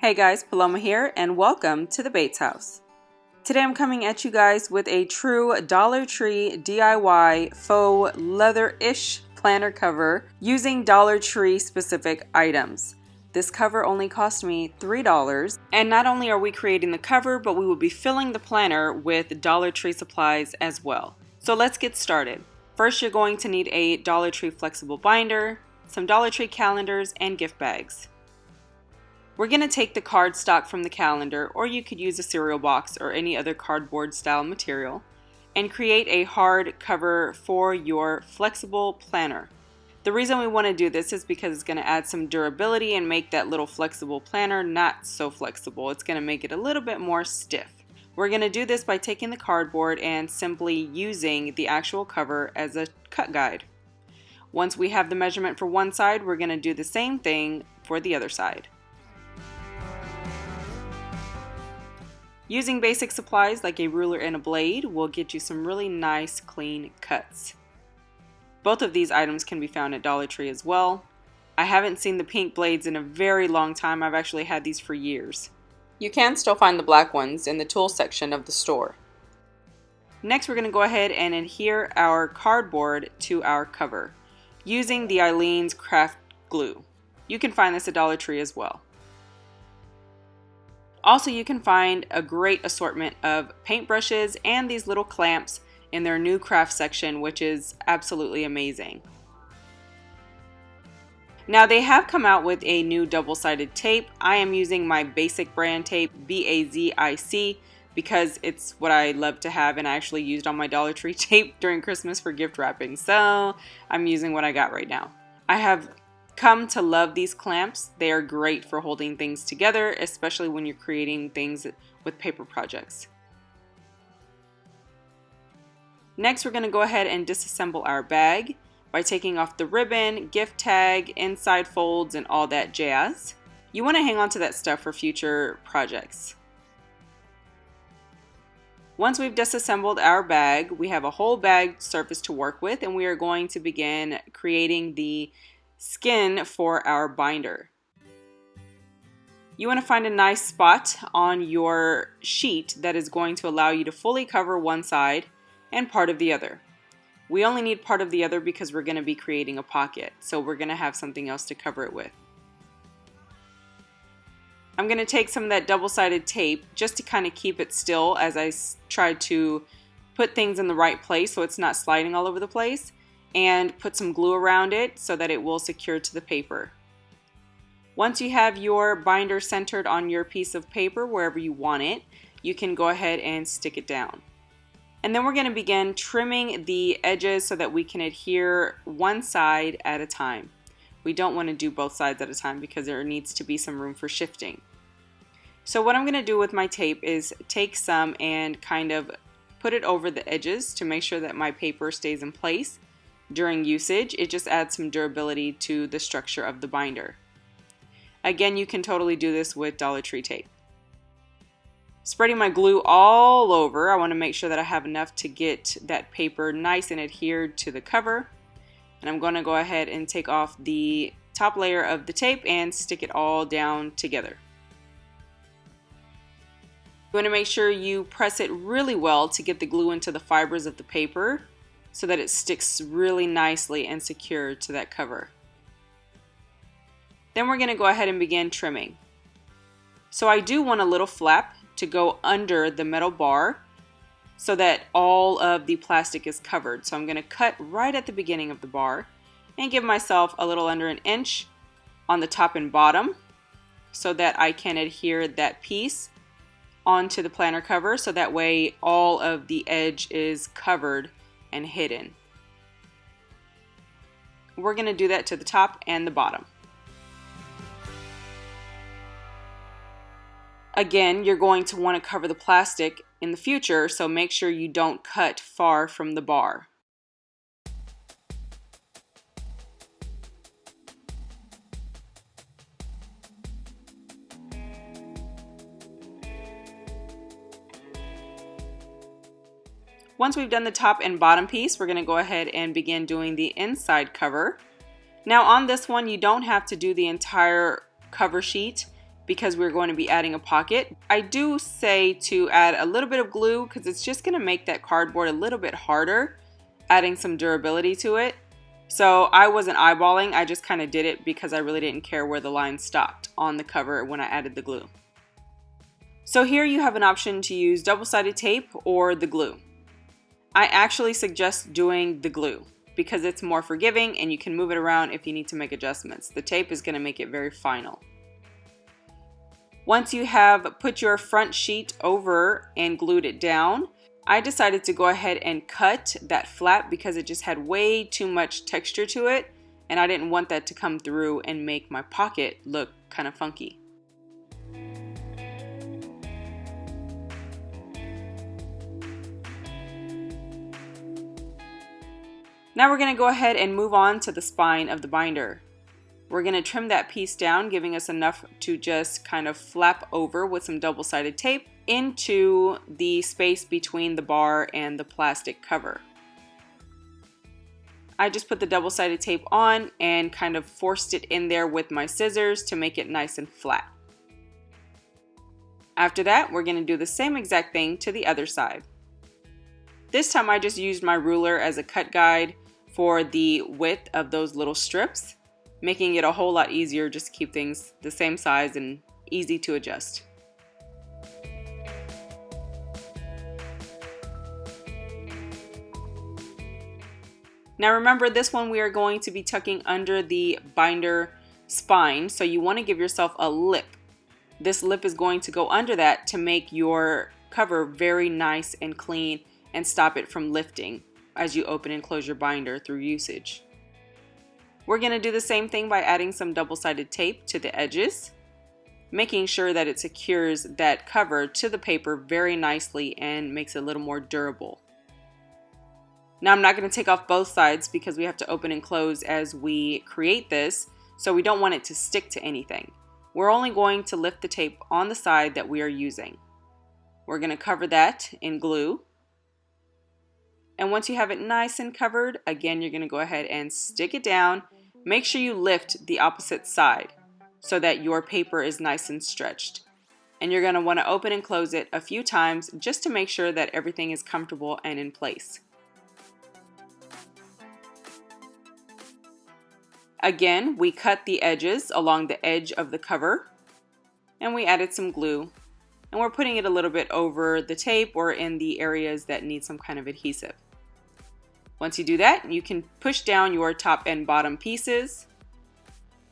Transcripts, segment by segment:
Hey guys, Paloma here and welcome to the Bates House. Today I'm coming at you guys with a true Dollar Tree DIY faux leather-ish planner cover using Dollar Tree specific items. This cover only cost me $3, and not only are we creating the cover, but we will be filling the planner with Dollar Tree supplies as well. So let's get started. First, you're going to need a Dollar Tree flexible binder, some Dollar Tree calendars, and gift bags. We're going to take the cardstock from the calendar, or you could use a cereal box or any other cardboard style material, and create a hard cover for your flexible planner. The reason we want to do this is because it's going to add some durability and make that little flexible planner not so flexible. It's going to make it a little bit more stiff. We're going to do this by taking the cardboard and simply using the actual cover as a cut guide. Once we have the measurement for one side, we're going to do the same thing for the other side. Using basic supplies like a ruler and a blade will get you some really nice clean cuts. Both of these items can be found at Dollar Tree as well. I haven't seen the pink blades in a very long time. I've actually had these for years. You can still find the black ones in the tool section of the store. Next, we're going to go ahead and adhere our cardboard to our cover using the Eileen's craft glue. You can find this at Dollar Tree as well. Also, you can find a great assortment of paintbrushes and these little clamps in their new craft section, which is absolutely amazing. Now, they have come out with a new double-sided tape. I am using my basic brand tape, BAZIC, because it's what I love to have, and I actually used on my Dollar Tree tape during Christmas for gift wrapping, so I'm using what I got right now. I have come to love these clamps. They are great for holding things together, especially when you're creating things with paper projects. Next, we're going to go ahead and disassemble our bag by taking off the ribbon, gift tag, inside folds, and all that jazz. You want to hang on to that stuff for future projects. Once we've disassembled our bag, we have a whole bag surface to work with, and we are going to begin creating the skin for our binder. You want to find a nice spot on your sheet that is going to allow you to fully cover one side and part of the other. We only need part of the other because we're going to be creating a pocket, so we're going to have something else to cover it with. I'm going to take some of that double-sided tape just to kind of keep it still as I try to put things in the right place so it's not sliding all over the place, and put some glue around it so that it will secure to the paper. Once you have your binder centered on your piece of paper wherever you want it, you can go ahead and stick it down. And then we're going to begin trimming the edges so that we can adhere one side at a time. We don't want to do both sides at a time because there needs to be some room for shifting. So what I'm going to do with my tape is take some and kind of put it over the edges to make sure that my paper stays in place during usage. It just adds some durability to the structure of the binder. Again, you can totally do this with Dollar Tree tape. Spreading my glue all over, I want to make sure that I have enough to get that paper nice and adhered to the cover. And I'm going to go ahead and take off the top layer of the tape and stick it all down together. You want to make sure you press it really well to get the glue into the fibers of the paper so that it sticks really nicely and secure to that cover. Then we're going to go ahead and begin trimming. So I do want a little flap to go under the metal bar so that all of the plastic is covered. So I'm going to cut right at the beginning of the bar and give myself a little under an inch on the top and bottom so that I can adhere that piece onto the planner cover, so that way all of the edge is covered and hidden. We're going to do that to the top and the bottom. Again, you're going to want to cover the plastic in the future, so make sure you don't cut far from the bar. Once we've done the top and bottom piece, we're going to go ahead and begin doing the inside cover. Now on this one, you don't have to do the entire cover sheet. because we're going to be adding a pocket. I do say to add a little bit of glue because it's just going to make that cardboard a little bit harder, adding some durability to it. So I wasn't eyeballing, I just kind of did it because I really didn't care where the line stopped on the cover when I added the glue. So here you have an option to use double-sided tape or the glue. I actually suggest doing the glue because it's more forgiving and you can move it around if you need to make adjustments. The tape is going to make it very final. Once you have put your front sheet over and glued it down, I decided to go ahead and cut that flap because it just had way too much texture to it and I didn't want that to come through and make my pocket look kind of funky. Now we're going to go ahead and move on to the spine of the binder. We're going to trim that piece down, giving us enough to just kind of flap over with some double-sided tape into the space between the bar and the plastic cover. I just put the double-sided tape on and kind of forced it in there with my scissors to make it nice and flat. After that, we're going to do the same exact thing to the other side. This time I just used my ruler as a cut guide for the width of those little strips, making it a whole lot easier just to keep things the same size and easy to adjust. Now remember, this one we are going to be tucking under the binder spine, so you want to give yourself a lip. This lip is going to go under that to make your cover very nice and clean and stop it from lifting as you open and close your binder through usage. We're going to do the same thing by adding some double-sided tape to the edges, making sure that it secures that cover to the paper very nicely and makes it a little more durable. Now I'm not going to take off both sides because we have to open and close as we create this, so we don't want it to stick to anything. We're only going to lift the tape on the side that we are using. We're going to cover that in glue. And once you have it nice and covered, again, you're going to go ahead and stick it down. Make sure you lift the opposite side so that your paper is nice and stretched. And you're going to want to open and close it a few times just to make sure that everything is comfortable and in place. Again, we cut the edges along the edge of the cover and we added some glue. And we're putting it a little bit over the tape or in the areas that need some kind of adhesive. Once you do that, you can push down your top and bottom pieces.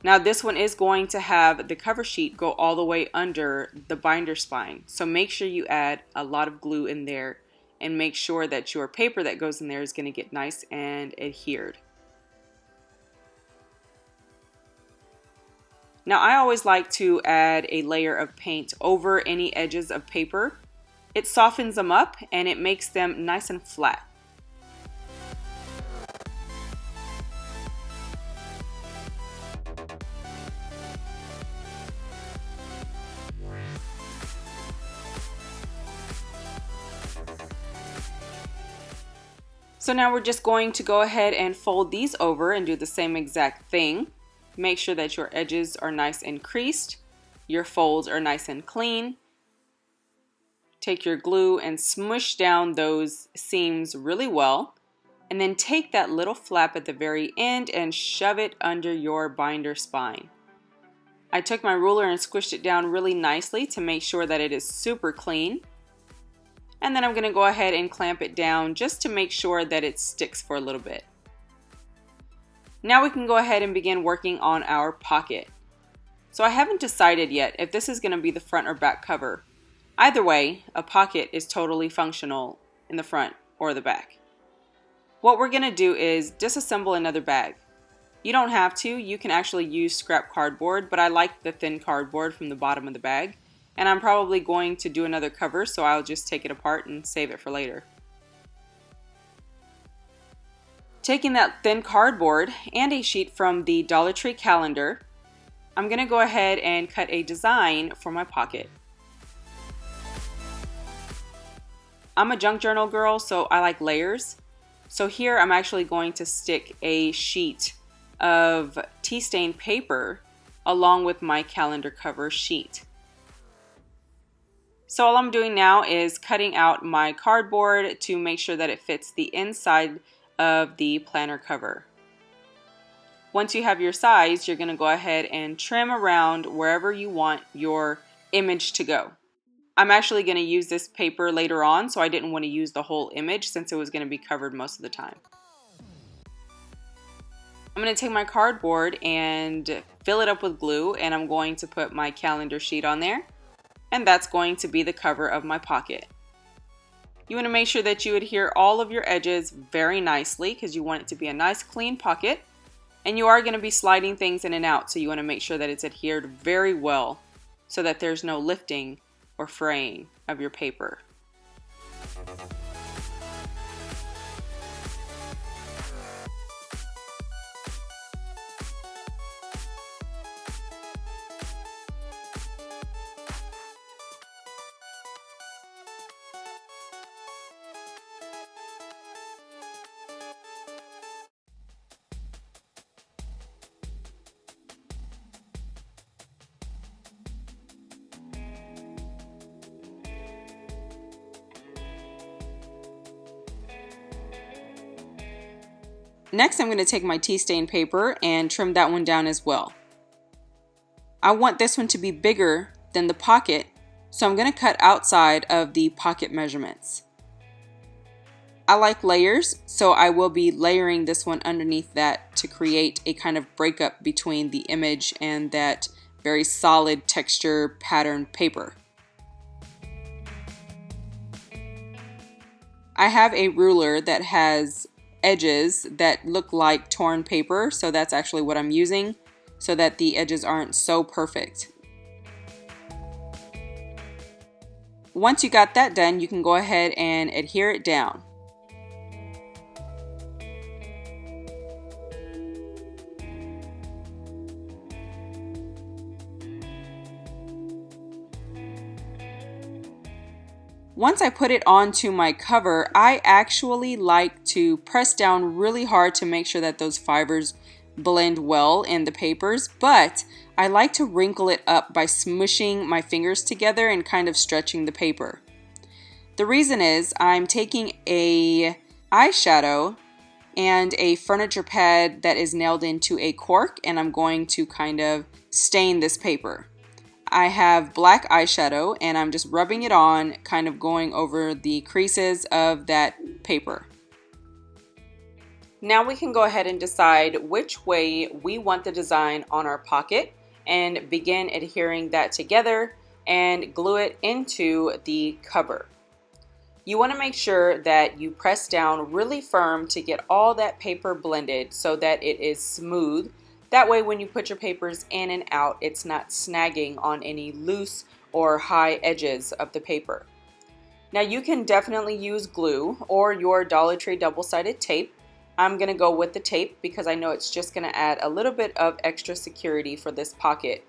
Now this one is going to have the cover sheet go all the way under the binder spine. So make sure you add a lot of glue in there and make sure that your paper that goes in there is going to get nice and adhered. Now I always like to add a layer of paint over any edges of paper. It softens them up and it makes them nice and flat. So now we're just going to go ahead and fold these over and do the same exact thing. Make sure that your edges are nice and creased, your folds are nice and clean. Take your glue and smush down those seams really well, and then take that little flap at the very end and shove it under your binder spine. I took my ruler and squished it down really nicely to make sure that it is super clean. And then I'm going to go ahead and clamp it down just to make sure that it sticks for a little bit. Now we can go ahead and begin working on our pocket. So I haven't decided yet if this is going to be the front or back cover. Either way, a pocket is totally functional in the front or the back. What we're going to do is disassemble another bag. You don't have to, you can actually use scrap cardboard, but I like the thin cardboard from the bottom of the bag. And I'm probably going to do another cover, so I'll just take it apart and save it for later. Taking that thin cardboard and a sheet from the Dollar Tree calendar, I'm going to go ahead and cut a design for my pocket. I'm a junk journal girl, so I like layers. So here I'm actually going to stick a sheet of tea stain paper along with my calendar cover sheet. So all I'm doing now is cutting out my cardboard to make sure that it fits the inside of the planner cover. Once you have your size, you're going to go ahead and trim around wherever you want your image to go. I'm actually going to use this paper later on, so I didn't want to use the whole image since it was going to be covered most of the time. I'm going to take my cardboard and fill it up with glue, and I'm going to put my calendar sheet on there, and that's going to be the cover of my pocket. You want to make sure that you adhere all of your edges very nicely because you want it to be a nice clean pocket, and you are going to be sliding things in and out, so you want to make sure that it's adhered very well so that there's no lifting or fraying of your paper. Next, I'm going to take my tea stain paper and trim that one down as well. I want this one to be bigger than the pocket, so I'm going to cut outside of the pocket measurements. I like layers, so I will be layering this one underneath that to create a kind of breakup between the image and that very solid texture pattern paper. I have a ruler that has edges that look like torn paper, so that's actually what I'm using so that the edges aren't so perfect. Once you got that done, you can go ahead and adhere it down. Once I put it onto my cover, I actually like to press down really hard to make sure that those fibers blend well in the papers, but I like to wrinkle it up by smushing my fingers together and kind of stretching the paper. The reason is I'm taking a eyeshadow and a furniture pad that is nailed into a cork, and I'm going to kind of stain this paper. I have black eyeshadow and I'm just rubbing it on, kind of going over the creases of that paper. Now we can go ahead and decide which way we want the design on our pocket and begin adhering that together and glue it into the cover. You want to make sure that you press down really firm to get all that paper blended so that it is smooth. That way when you put your papers in and out, it's not snagging on any loose or high edges of the paper. Now you can definitely use glue or your Dollar Tree double-sided tape. I'm going to go with the tape because I know it's just going to add a little bit of extra security for this pocket.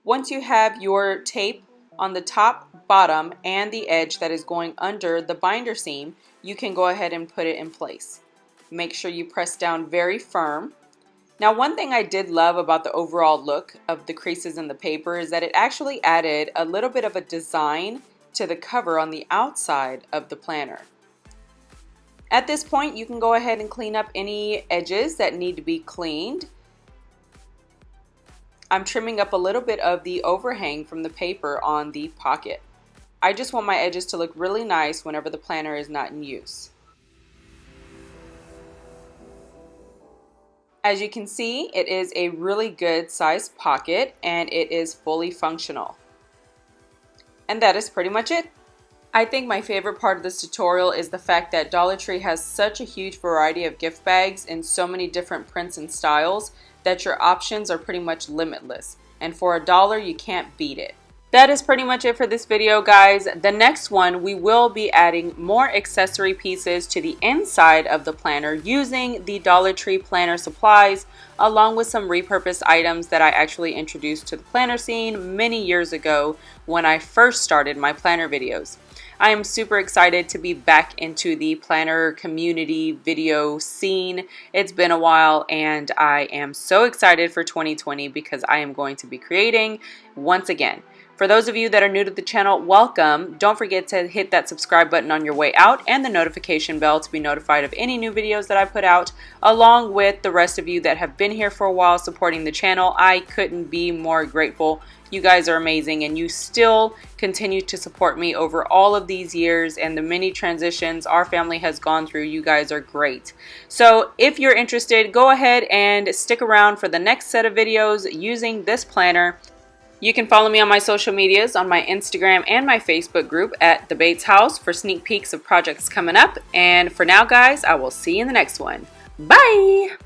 Once you have your tape on the top, bottom, and the edge that is going under the binder seam, you can go ahead and put it in place. Make sure you press down very firm. Now, one thing I did love about the overall look of the creases in the paper is that it actually added a little bit of a design to the cover on the outside of the planner. At this point, you can go ahead and clean up any edges that need to be cleaned. I'm trimming up a little bit of the overhang from the paper on the pocket. I just want my edges to look really nice whenever the planner is not in use. As you can see, it is a really good sized pocket and it is fully functional. And that is pretty much it. I think my favorite part of this tutorial is the fact that Dollar Tree has such a huge variety of gift bags in so many different prints and styles that your options are pretty much limitless. And for $1, you can't beat it. That is pretty much it for this video, guys. The next one, we will be adding more accessory pieces to the inside of the planner using the Dollar Tree planner supplies, along with some repurposed items that I actually introduced to the planner scene many years ago when I first started my planner videos. I am super excited to be back into the planner community video scene. It's been a while, and I am so excited for 2020 because I am going to be creating once again. For those of you that are new to the channel, welcome. Don't forget to hit that subscribe button on your way out and the notification bell to be notified of any new videos that I put out, along with the rest of you that have been here for a while supporting the channel. I couldn't be more grateful. You guys are amazing, and you still continue to support me over all of these years and the many transitions our family has gone through. You guys are great. So if you're interested, go ahead and stick around for the next set of videos using this planner. You can follow me on my social medias, on my Instagram and my Facebook group at The Bates House for sneak peeks of projects coming up. And for now, guys, I will see you in the next one. Bye!